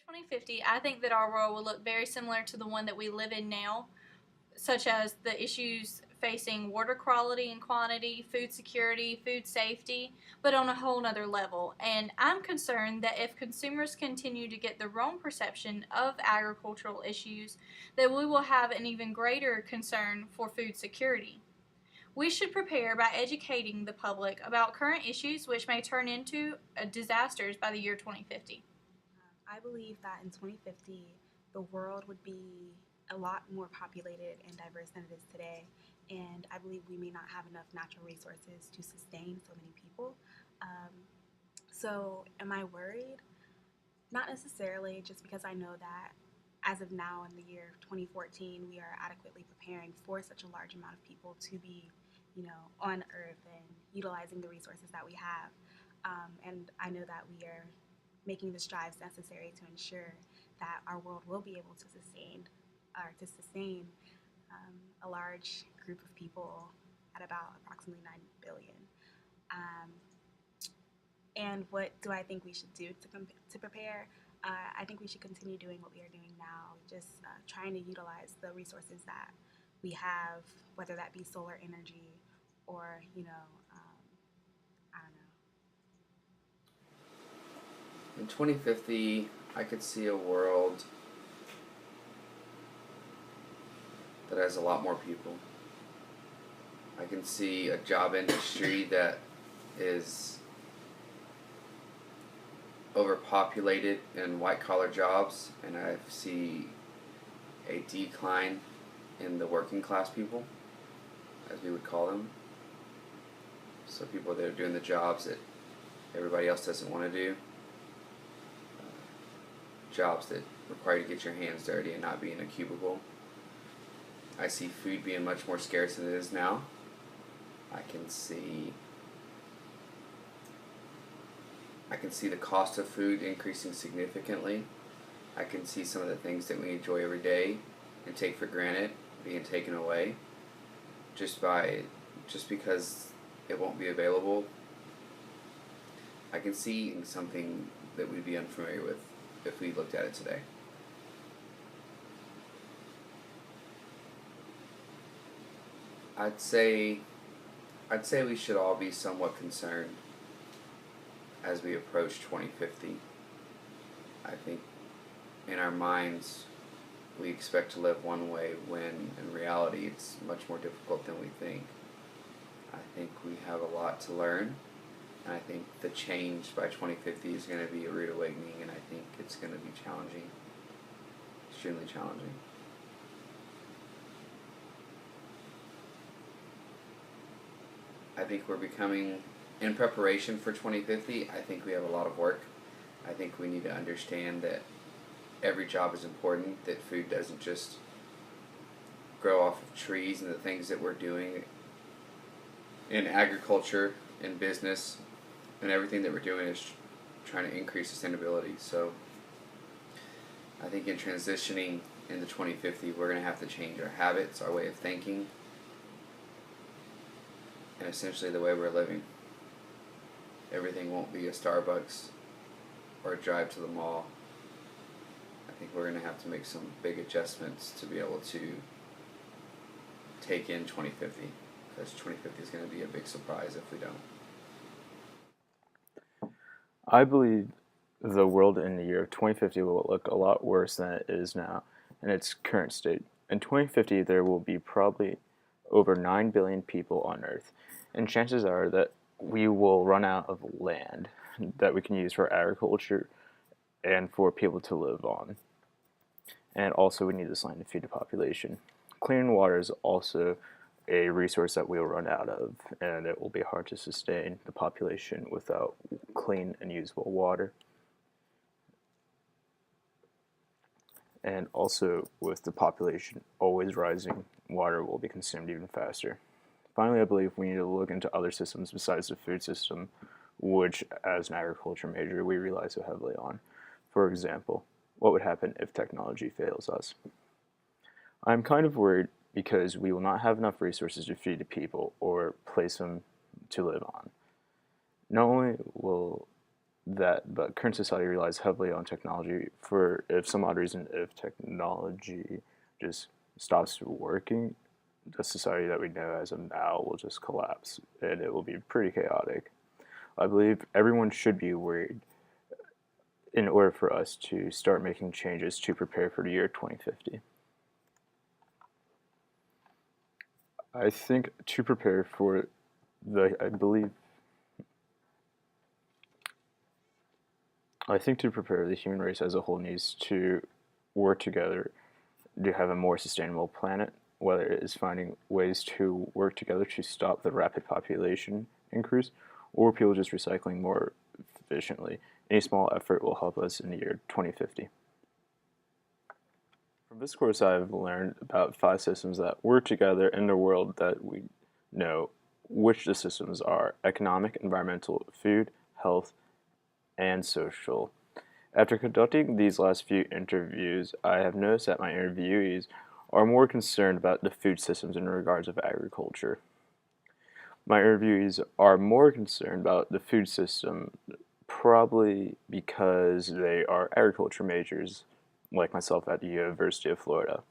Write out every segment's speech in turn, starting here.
2050, I think that our world will look very similar to the one that we live in now, such as the issues facing water quality and quantity, food security, food safety, but on a whole nother level. And I'm concerned that if consumers continue to get the wrong perception of agricultural issues, that we will have an even greater concern for food security. We should prepare by educating the public about current issues which may turn into disasters by the year 2050. I believe that in 2050, the world would be a lot more populated and diverse than it is today. And I believe we may not have enough natural resources to sustain so many people. Um, so, am I worried? Not necessarily, just because I know that as of now in the year 2014, we are adequately preparing for such a large amount of people to be, on Earth and utilizing the resources that we have. And I know that we are making the strides necessary to ensure that our world will be able to sustain a large group of people at about approximately 9 billion. Um, and what do I think we should do to prepare? I think we should continue doing what we are doing now, just trying to utilize the resources that we have, whether that be solar energy or, I don't know. In 2050, I could see a world that has a lot more people. I can see a job industry that is overpopulated in white collar jobs, and I see a decline in the working class people, as we would call them. So people that are doing the jobs that everybody else doesn't want to do, jobs that require you to get your hands dirty and not be in a cubicle. I see food being much more scarce than it is now. I can see the cost of food increasing significantly. I can see some of the things that we enjoy every day and take for granted being taken away just because it won't be available. I can see something that we'd be unfamiliar with if we looked at it today. I'd say we should all be somewhat concerned as we approach 2050. I think in our minds we expect to live one way when in reality it's much more difficult than we think. I think we have a lot to learn, and I think the change by 2050 is going to be a rude awakening, and I think it's going to be challenging, extremely challenging. I think we're becoming, in preparation for 2050, I think we have a lot of work. I think we need to understand that every job is important, that food doesn't just grow off of trees, and the things that we're doing in agriculture, in business, and everything that we're doing is trying to increase sustainability. So I think in transitioning into 2050, we're going to have to change our habits, our way of thinking, and essentially the way we're living. Everything won't be a Starbucks or a drive to the mall. I think we're going to have to make some big adjustments to be able to take in 2050, because 2050 is going to be a big surprise if we don't. I believe the world in the year 2050 will look a lot worse than it is now in its current state. In 2050, there will be probably over 9 billion people on Earth, and chances are that we will run out of land that we can use for agriculture and for people to live on. And also, we need this land to feed the population. Clean water is also a resource that we'll run out of, and it will be hard to sustain the population without clean and usable water. And also, with the population always rising, water will be consumed even faster. Finally, I believe we need to look into other systems besides the food system, which, as an agriculture major, we rely so heavily on. For example, what would happen if technology fails us? I'm kind of worried because we will not have enough resources to feed the people or place them to live on. Not only will but current society relies heavily on technology for, if some odd reason, if technology just stops working, the society that we know as of now will just collapse and it will be pretty chaotic. I believe everyone should be worried in order for us to start making changes to prepare for the year 2050. I think to prepare for I think to prepare, the human race as a whole needs to work together to have a more sustainable planet, whether it is finding ways to work together to stop the rapid population increase, or people just recycling more efficiently. Any small effort will help us in the year 2050. From this course, I've learned about 5 systems that work together in the world that we know, which the systems are: economic, environmental, food, health, and social. After conducting these last few interviews, I have noticed that my interviewees are more concerned about the food systems in regards of agriculture. My interviewees are more concerned about the food system probably because they are agriculture majors, like myself at the University of Florida.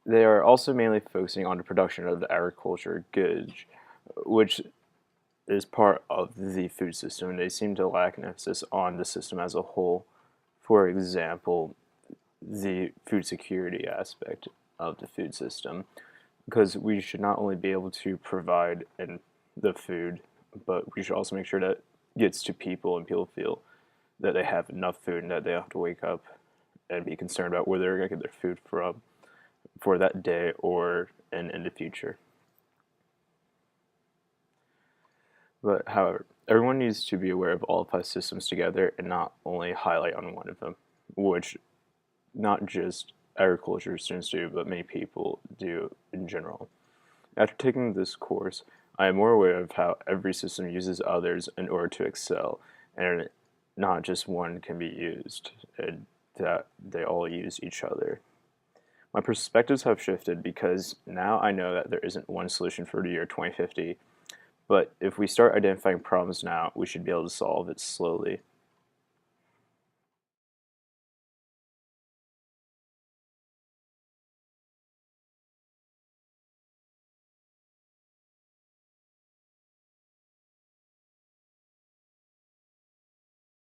They are also mainly focusing on the production of the agriculture goods, which is part of the food system, and they seem to lack an emphasis on the system as a whole. For example, the food security aspect of the food system, because we should not only be able to provide the food, but we should also make sure that it gets to people and people feel that they have enough food and that they have to wake up and be concerned about where they're going to get their food from for that day or in the future. But however, everyone needs to be aware of all 5 systems together and not only highlight on one of them, which not just agriculture students do, but many people do in general. After taking this course, I am more aware of how every system uses others in order to excel, and not just one can be used, and that they all use each other. My perspectives have shifted because now I know that there isn't one solution for the year 2050, but if we start identifying problems now, we should be able to solve it slowly.